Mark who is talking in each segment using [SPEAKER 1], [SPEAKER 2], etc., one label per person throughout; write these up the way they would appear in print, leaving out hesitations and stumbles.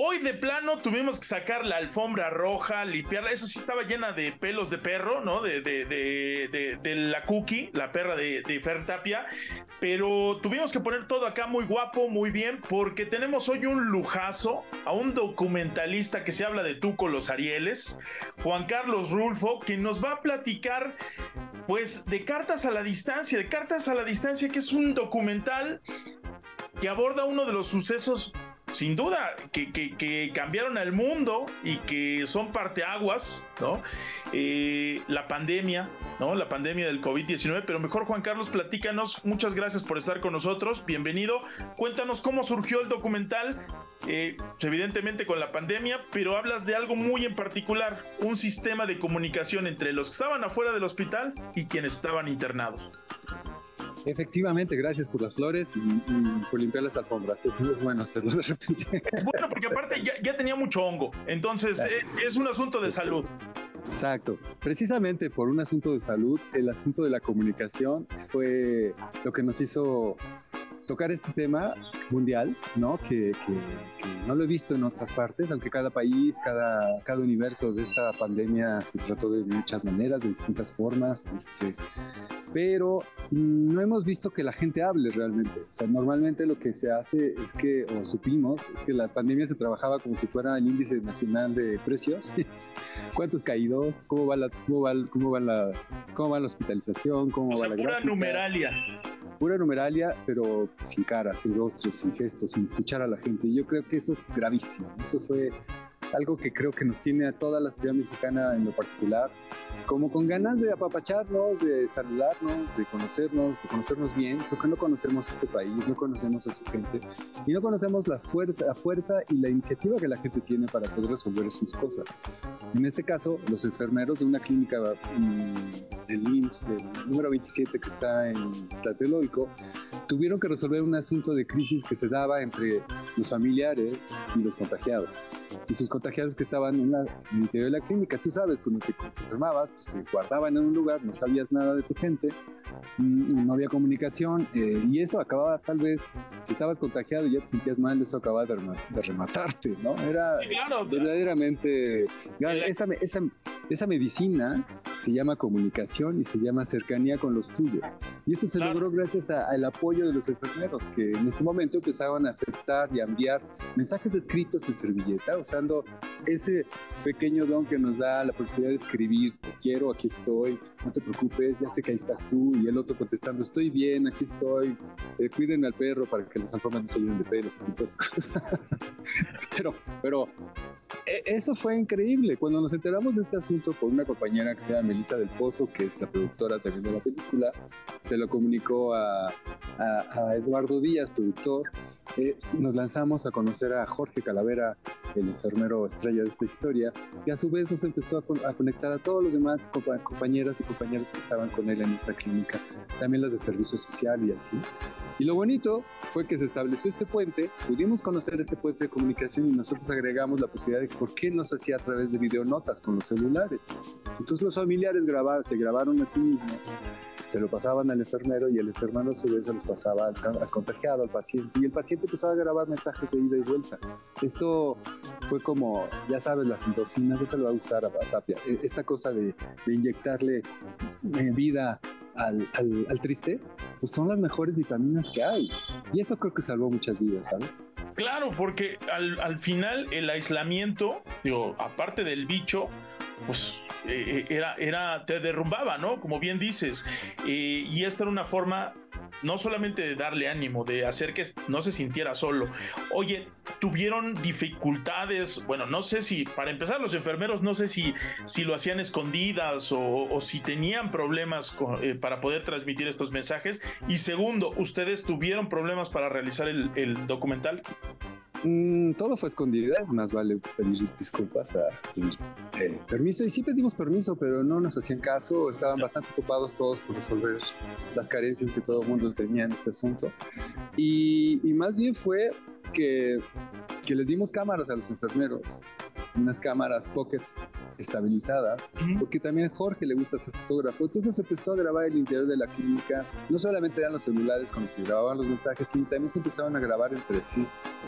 [SPEAKER 1] Hoy de plano tuvimos que sacar la alfombra roja, limpiarla. Eso sí estaba llena de pelos de perro, ¿no? De la Cookie, la perra de Fer Tapia. Pero tuvimos que poner todo acá muy guapo, muy bien, porque tenemos hoy un lujazo a un documentalista que se habla de tú con los Arieles, Juan Carlos Rulfo, que nos va a platicar pues de Cartas a la Distancia, que es un documental que aborda uno de los sucesos sin duda que cambiaron al mundo y que son parteaguas, ¿no? La pandemia, ¿no? La pandemia del COVID-19, pero mejor, Juan Carlos, platícanos. Muchas gracias por estar con nosotros, bienvenido. Cuéntanos cómo surgió el documental, evidentemente con la pandemia, pero hablas de algo muy en particular, un sistema de comunicación entre los que estaban afuera del hospital y quienes estaban internados.
[SPEAKER 2] Efectivamente, gracias por las flores y por limpiar las alfombras. Eso es bueno hacerlo de repente.
[SPEAKER 1] Es bueno porque aparte ya tenía mucho hongo, entonces es un asunto de salud.
[SPEAKER 2] Exacto. Precisamente por un asunto de salud, el asunto de la comunicación fue lo que nos hizo tocar este tema mundial, ¿no? Que no lo he visto en otras partes, aunque cada país, cada universo de esta pandemia se trató de muchas maneras, de distintas formas, pero no hemos visto que la gente hable realmente. O sea, normalmente lo que se hace es que, o supimos, es que la pandemia se trabajaba como si fuera el índice nacional de precios. ¿Cuántos caídos? ¿Cómo va la hospitalización? ¿Cómo va la
[SPEAKER 1] pura numeralia?
[SPEAKER 2] Pura numeralia, pero sin caras, sin rostros, sin gestos, sin escuchar a la gente. Y yo creo que eso es gravísimo. Eso fue algo que creo que nos tiene a toda la sociedad mexicana en lo particular, como con ganas de apapacharnos, de saludarnos, de conocernos bien, porque no conocemos este país, no conocemos a su gente y no conocemos la fuerza y la iniciativa que la gente tiene para poder resolver sus cosas. En este caso, los enfermeros de una clínica del IMSS, del número 27 que está en Tlatelolco, tuvieron que resolver un asunto de crisis que se daba entre los familiares y los contagiados. Y sus contagiados que estaban en el interior de la clínica, tú sabes, cuando te enfermabas, pues te guardaban en un lugar, no sabías nada de tu gente, no había comunicación, y eso acababa tal vez, si estabas contagiado y ya te sentías mal, eso acababa de rematarte, ¿no? Era verdaderamente, esa medicina se llama comunicación y se llama cercanía con los tuyos. Y eso se logró gracias al apoyo de los enfermeros, que en ese momento empezaban a aceptar y a enviar mensajes escritos en servilleta, usando ese pequeño don que nos da la posibilidad de escribir: te quiero, aquí estoy, no te preocupes, ya sé que ahí estás tú, y el otro contestando: estoy bien, aquí estoy, cuídenme al perro para que las alfombras no se llenen de pelos y todas esas cosas. pero eso fue increíble. Cuando nos enteramos de este asunto por una compañera que se llama Melissa del Pozo, que es la productora también de la película, se lo comunicó a Eduardo Díaz, productor. Nos lanzamos a conocer a Jorge Calavera, el enfermero estrella de esta historia, y a su vez nos empezó a conectar a todos los demás compañeras y compañeros que estaban con él en esta clínica, también las de servicio social y así. Y lo bonito fue que se estableció este puente, pudimos conocer este puente de comunicación y nosotros agregamos la posibilidad de que por qué no se hacía a través de videonotas con los celulares. Entonces los familiares se grabaron a sí mismos, se lo pasaban al enfermero y el enfermero a su vez se los pasaba al contagiado, al paciente, y el paciente empezaba a grabar mensajes de ida y vuelta. Esto fue como, ya sabes, las endorfinas, eso le va a gustar a Tapia, esta cosa de inyectarle vida al triste, pues son las mejores vitaminas que hay, y eso creo que salvó muchas vidas, ¿sabes?
[SPEAKER 1] Claro, porque al final el aislamiento, aparte del bicho, pues te derrumbaba, ¿no? Como bien dices, y esta era una forma no solamente de darle ánimo, de hacer que no se sintiera solo. Oye, ¿tuvieron dificultades? Bueno, no sé si, para empezar, los enfermeros, no sé si lo hacían escondidas o si tenían problemas para poder transmitir estos mensajes. Y segundo, ¿ustedes tuvieron problemas para realizar el documental?
[SPEAKER 2] Todo fue escondidas, más vale pedir disculpas pedir permiso, y sí pedimos permiso, pero no nos hacían caso, estaban bastante ocupados todos por resolver las carencias que todo el mundo tenía en este asunto, y más bien fue que les dimos cámaras a los enfermeros, unas cámaras pocket estabilizadas, porque también a Jorge le gusta ser fotógrafo. Entonces empezó a grabar el interior de la clínica. No solamente eran los celulares con los que grababan los mensajes, sino también se empezaron a grabar entre sí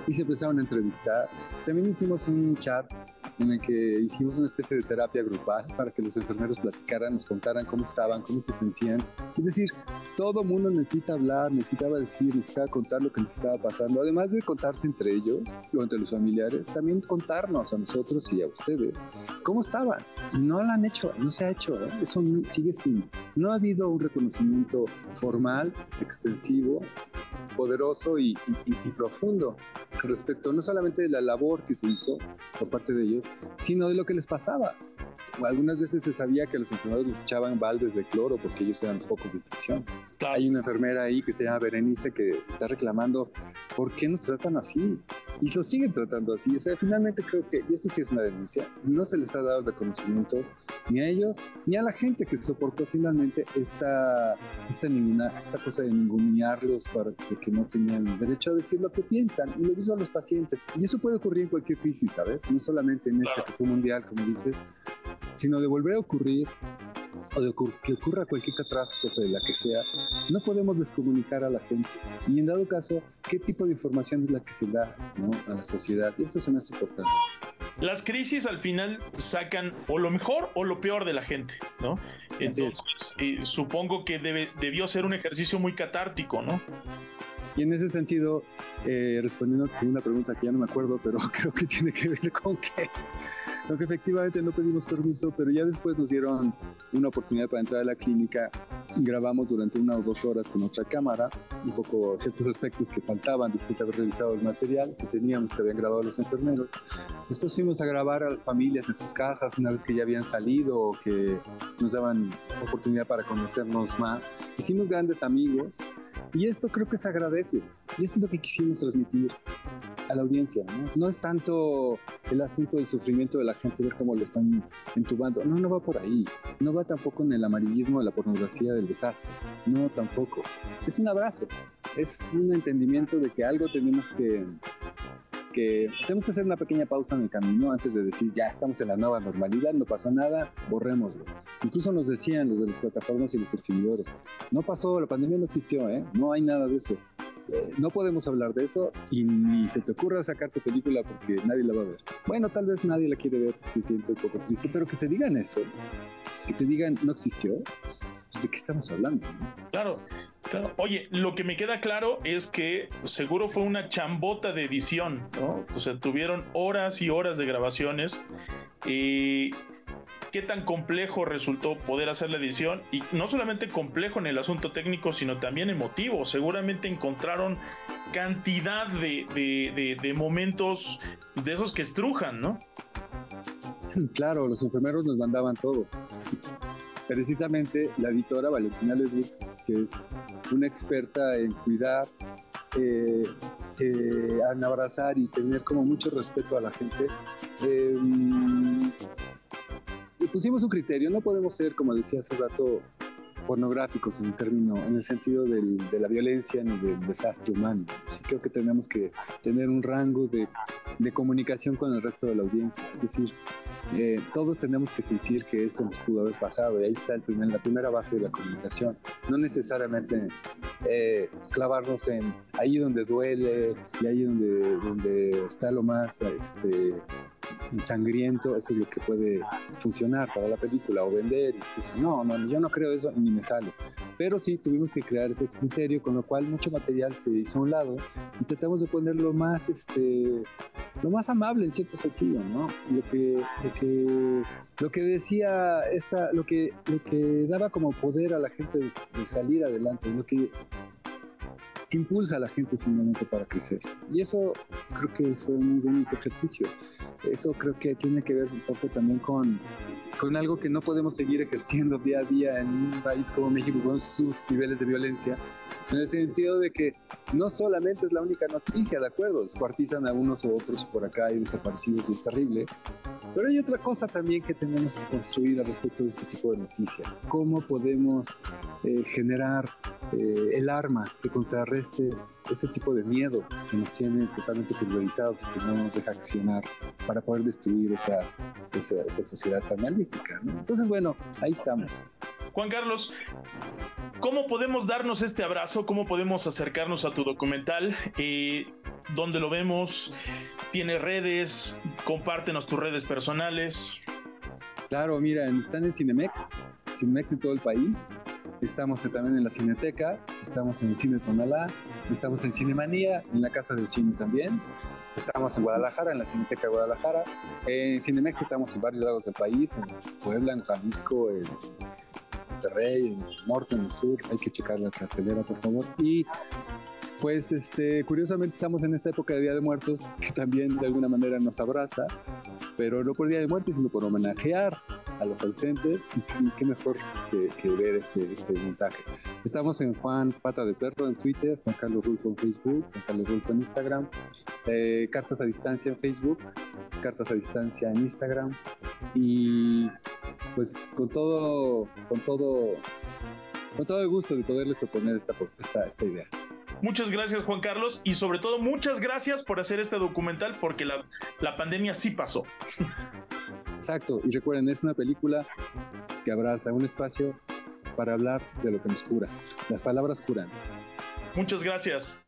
[SPEAKER 2] y se empezaron a entrevistar. También hicimos un chat en el que hicimos una especie de terapia grupal para que los enfermeros platicaran, nos contaran cómo estaban, cómo se sentían. Es decir, todo mundo necesita hablar, necesitaba decir, necesitaba contar lo que les estaba pasando. Además de contarse entre ellos o entre los familiares, también contarnos a nosotros y a ustedes cómo estaban. No lo han hecho, no se ha hecho, ¿eh? Eso sigue sin. No ha habido un reconocimiento formal, extensivo, poderoso y profundo respecto no solamente de la labor que se hizo por parte de ellos, sino de lo que les pasaba. Algunas veces se sabía que los enfermeros les echaban baldes de cloro porque ellos eran los focos de infección. Claro. Hay una enfermera ahí que se llama Berenice que está reclamando ¿por qué nos tratan así? Y lo siguen tratando así. O sea, finalmente creo que, y eso sí es una denuncia, no se les ha dado reconocimiento ni a ellos ni a la gente que soportó finalmente esta cosa de ningunearlos porque no tenían derecho a decir lo que piensan, y lo mismo a los pacientes. Y eso puede ocurrir en cualquier crisis, ¿sabes? No solamente en esta que fue mundial, como dices, sino de volver a ocurrir o de que ocurra cualquier catástrofe, de la que sea, no podemos descomunicar a la gente. Y en dado caso, ¿qué tipo de información es la que se da, ¿no?, a la sociedad? Y eso es más importante.
[SPEAKER 1] Las crisis al final sacan o lo mejor o lo peor de la gente, ¿no? Entonces, supongo que debió ser un ejercicio muy catártico, ¿no?
[SPEAKER 2] Y en ese sentido, respondiendo a tu segunda pregunta, que ya no me acuerdo, pero creo que tiene que ver con que efectivamente no pedimos permiso, pero ya después nos dieron una oportunidad para entrar a la clínica. Grabamos durante 1 o 2 horas con otra cámara, un poco ciertos aspectos que faltaban después de haber revisado el material que teníamos, que habían grabado los enfermeros. Después fuimos a grabar a las familias en sus casas una vez que ya habían salido o que nos daban oportunidad para conocernos más. Hicimos grandes amigos y esto creo que se agradece, y esto es lo que quisimos transmitir a la audiencia, ¿no? No es tanto el asunto del sufrimiento de la gente, ver cómo lo están entubando. No va por ahí. No va tampoco en el amarillismo de la pornografía del desastre. No, tampoco. Es un abrazo. Es un entendimiento de que algo tenemos que hacer una pequeña pausa en el camino antes de decir ya estamos en la nueva normalidad, no pasó nada, borrémoslo. Incluso nos decían los de las plataformas y los exhibidores, no pasó, la pandemia no existió, no hay nada de eso. No podemos hablar de eso y ni se te ocurra sacar tu película porque nadie la va a ver. Bueno, tal vez nadie la quiere ver, se siente un poco triste, pero que te digan eso, que te digan no existió, pues ¿de qué estamos hablando?
[SPEAKER 1] Claro. Oye, lo que me queda claro es que seguro fue una chambota de edición, ¿no? O sea, tuvieron horas y horas de grabaciones. ¿Qué tan complejo resultó poder hacer la edición? Y no solamente complejo en el asunto técnico, sino también emotivo. Seguramente encontraron cantidad de momentos de esos que estrujan, ¿no?
[SPEAKER 2] Claro, los enfermeros nos mandaban todo. Precisamente la editora Valentina Ledwood, que es una experta en cuidar, en abrazar y tener como mucho respeto a la gente, pusimos un criterio. No podemos ser, como decía hace rato, pornográficos en el sentido de la violencia ni del desastre humano. Sí, creo que tenemos que tener un rango de comunicación con el resto de la audiencia. Es decir, todos tenemos que sentir que esto nos pudo haber pasado, y ahí está la primera base de la comunicación. No necesariamente clavarnos en ahí donde duele y ahí donde está lo más sangriento. Eso es lo que puede funcionar para la película o vender. No, yo no creo eso ni me sale. Pero sí tuvimos que crear ese criterio, con lo cual mucho material se hizo a un lado y tratamos de poner lo más amable en cierto sentido, ¿no? Lo que decía lo que daba como poder a la gente de salir adelante, lo que impulsa a la gente finalmente para crecer. Y eso creo que fue un muy bonito ejercicio. Eso creo que tiene que ver un poco también con algo que no podemos seguir ejerciendo día a día en un país como México con sus niveles de violencia, en el sentido de que no solamente es la única noticia, ¿de acuerdo? Descuartizan a unos u otros por acá, hay desaparecidos y es terrible. Pero hay otra cosa también que tenemos que construir al respecto de este tipo de noticias. ¿Cómo podemos generar el arma que contrarreste ese tipo de miedo que nos tiene totalmente pulverizados y que no nos deja accionar para poder destruir esa sociedad tan maléfica, ¿no? Entonces, bueno, ahí estamos.
[SPEAKER 1] Juan Carlos, ¿cómo podemos darnos este abrazo? ¿Cómo podemos acercarnos a tu documental? ¿Dónde lo vemos? ¿Tienes redes? Compártenos tus redes personales.
[SPEAKER 2] Claro, mira, están en Cinemex en todo el país. Estamos también en la Cineteca, estamos en el Cine Tonalá, estamos en Cinemanía, en la Casa del Cine también. Estamos en Guadalajara, en la Cineteca de Guadalajara. En Cinemex estamos en varios lados del país, en Puebla, en Jalisco, en Monterrey, en el norte, en el sur. Hay que checar la cartelera, por favor. Y pues curiosamente estamos en esta época de Día de Muertos, que también de alguna manera nos abraza, pero no por Día de Muertos, sino por homenajear a los ausentes, y qué mejor que ver este mensaje. Estamos en Juan Pata de Perro en Twitter, Juan Carlos Rulfo en Facebook, Juan Carlos Rulfo en Instagram, Cartas a Distancia en Facebook, Cartas a Distancia en Instagram, y pues con todo el gusto de poderles proponer esta idea.
[SPEAKER 1] Muchas gracias, Juan Carlos, y sobre todo muchas gracias por hacer este documental, porque la pandemia sí pasó.
[SPEAKER 2] Exacto, y recuerden, es una película que abraza un espacio para hablar de lo que nos cura. Las palabras curan.
[SPEAKER 1] Muchas gracias.